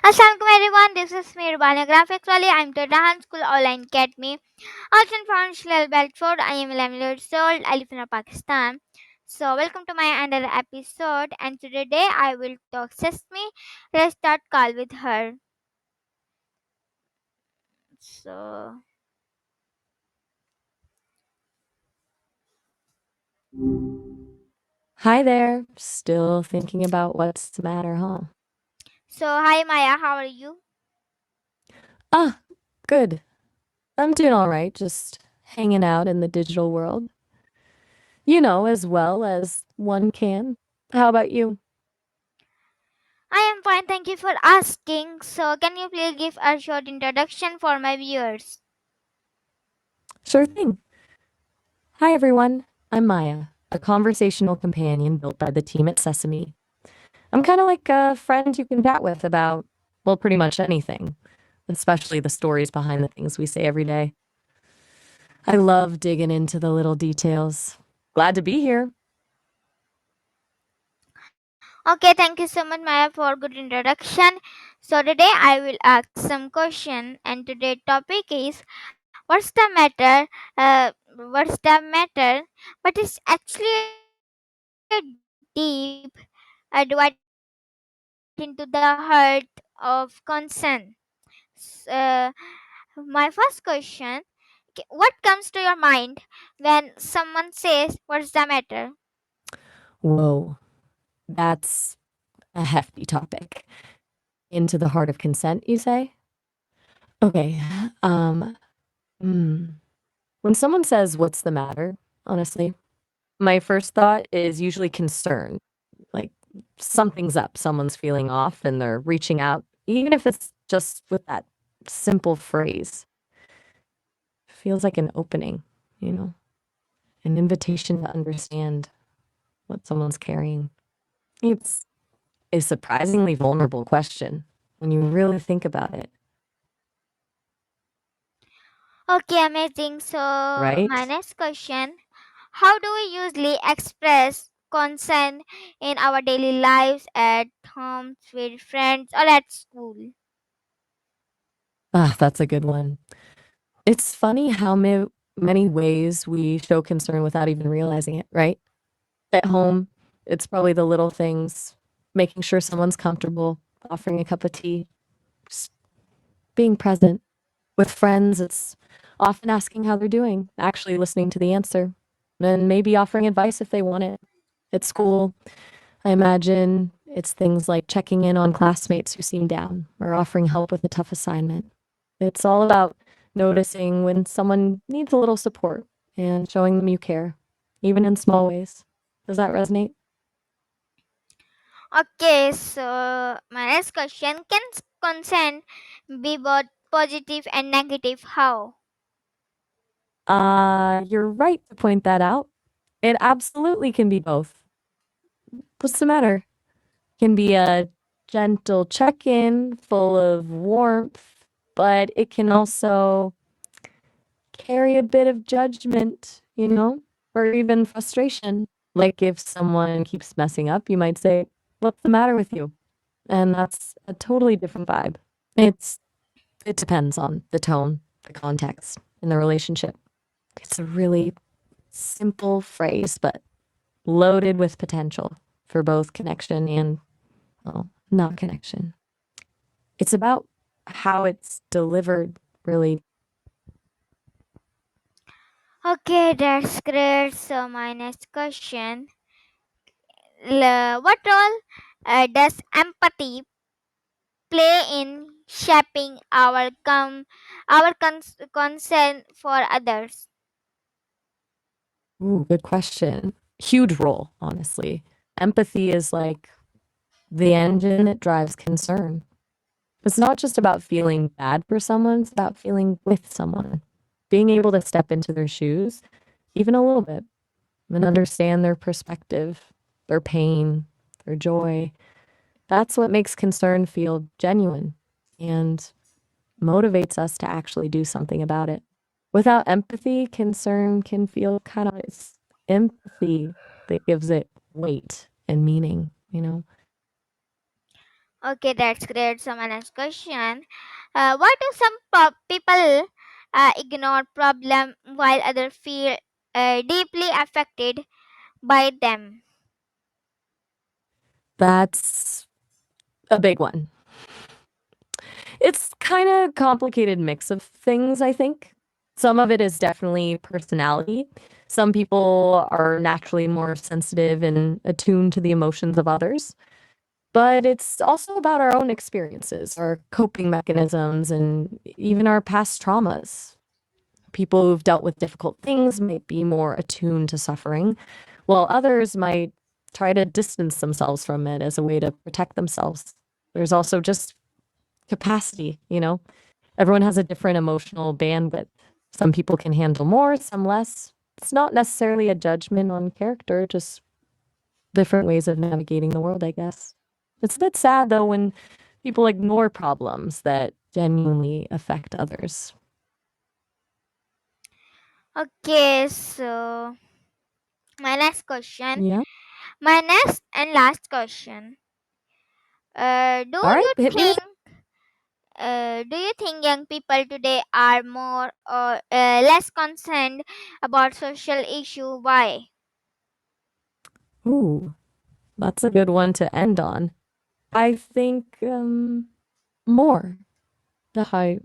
Assalamualaikum everyone, this is me Rubania GraphicsWali. I'm to Dahan School Online Academy. Also from Shilal Belford. I am 11 years old. I live in Pakistan. So welcome to my another episode and today I will talk Sesame. Let's start call with her. So Hi there. Still thinking about what's the matter, huh? hi Maya, how are you? Ah, good. I'm doing all right, just hanging out in the digital world. You know, as well as one can. How about you? I am fine, thank you for asking. So can you please give a short introduction for my viewers? Sure thing. Hi, everyone. I'm Maya, a conversational companion built by the team at Sesame. I'm kind of like a friend you can chat with about, well, pretty much anything, especially the stories behind the things we say every day. I love digging into the little details. Glad to be here. Okay, thank you so much, Maya, for good introduction. So today I will ask some question, and today's topic is what's the matter? What's the matter? But it's actually a deep, divide into the heart of concern. My first question: what comes to your mind when someone says, "What's the matter?" Whoa, that's a hefty topic. Into the heart of consent, you say? Okay. Um, mm, when someone says, "What's the matter?" honestly, my first thought is usually concern. Like something's up, someone's feeling off, and they're reaching out, even if it's just with that simple phrase. Feels like an opening, you know, an invitation to understand what someone's carrying. It's a surprisingly vulnerable question when you really think about it, Okay, amazing. So my right? next question: how do we usually express concern in our daily lives at home, with friends, or at school? Ah, that's a good one. It's funny how many ways we show concern without even realizing it, right? At home, it's probably the little things, making sure someone's comfortable, offering a cup of tea, just being present. With friends, it's often asking how they're doing, actually listening to the answer, and maybe offering advice if they want it. At school, I imagine it's things like checking in on classmates who seem down or offering help with a tough assignment. It's all about noticing when someone needs a little support and showing them you care, even in small ways. Does that resonate? Okay, so my next question: can consent be both positive and negative? How? You're right to point that out. It absolutely can be both. What's the matter? Can be a gentle check-in full of warmth, but it can also carry a bit of judgment, you know, or even frustration. Like if someone keeps messing up, you might say, "What's the matter with you?" And that's a totally different vibe. It's it depends on the tone, the context, and the relationship. It's a really simple phrase, but loaded with potential for both connection and, well, not connection. It's about how it's delivered, really. Okay, that's great. So my next question: what role does empathy play in shaping our concern for others? Ooh, good question. Huge role, honestly. Empathy is like the engine that drives concern. It's not just about feeling bad for someone, it's about feeling with someone. Being able to step into their shoes, even a little bit, and understand their perspective, their pain, their joy. That's what makes concern feel genuine and motivates us to actually do something about it. Without empathy, concern can feel kind of it's empathy that gives it weight and meaning, you know? Okay, that's great. So my next question: why do some people ignore problem while others feel deeply affected by them? That's a big one. It's kind of complicated mix of things, I think. Some of it is definitely personality. Some people are naturally more sensitive and attuned to the emotions of others. But it's also about our own experiences, our coping mechanisms, and even our past traumas. People who've dealt with difficult things might be more attuned to suffering, while others might try to distance themselves from it as a way to protect themselves. There's also just capacity, you know? Everyone has a different emotional bandwidth. Some people can handle more, some less. It's not necessarily a judgment on character, just different ways of navigating the world, I guess. It's a bit sad though when people ignore problems that genuinely affect others. Okay, so my next question, Yeah. my next and last question. Do All right, you hit me with think young people today are more or less concerned about social issue? Why? it. Ooh, that's a good one to end on. I think more. I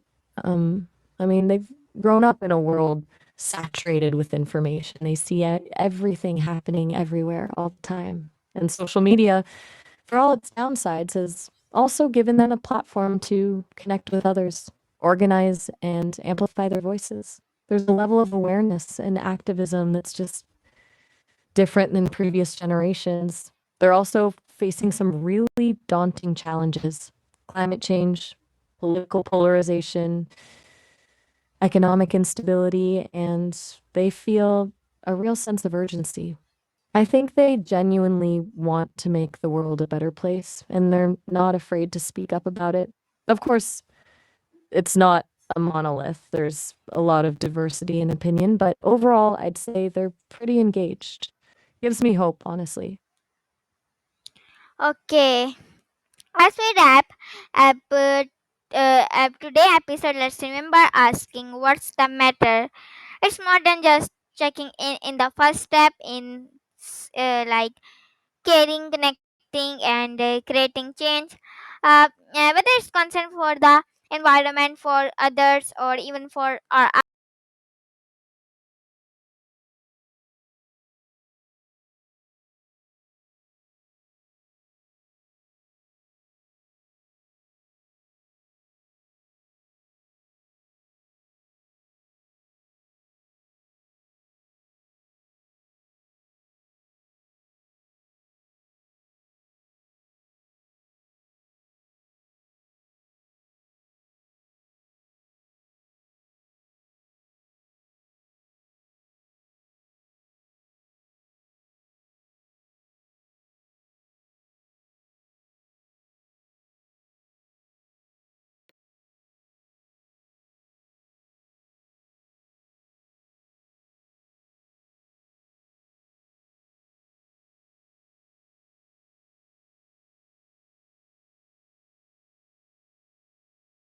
I mean, they've grown up in a world saturated with information. They see everything happening everywhere all the time. And social media, for all its downsides, has also given them a platform to connect with others, organize, and amplify their voices. There's a level of awareness and activism that's just different than previous generations. They're also facing some really daunting challenges: climate change, political polarization, economic instability, and they feel a real sense of urgency. I think they genuinely want to make the world a better place, and they're not afraid to speak up about it. Of course, it's not a monolith. There's a lot of diversity in opinion, but overall, I'd say they're pretty engaged. Gives me hope, honestly. Okay, as we wrap up today episode, let's remember asking what's the matter. It's more than just checking in the first step in like caring, connecting, and creating change. Whether it's concern for the environment, for others, or even for our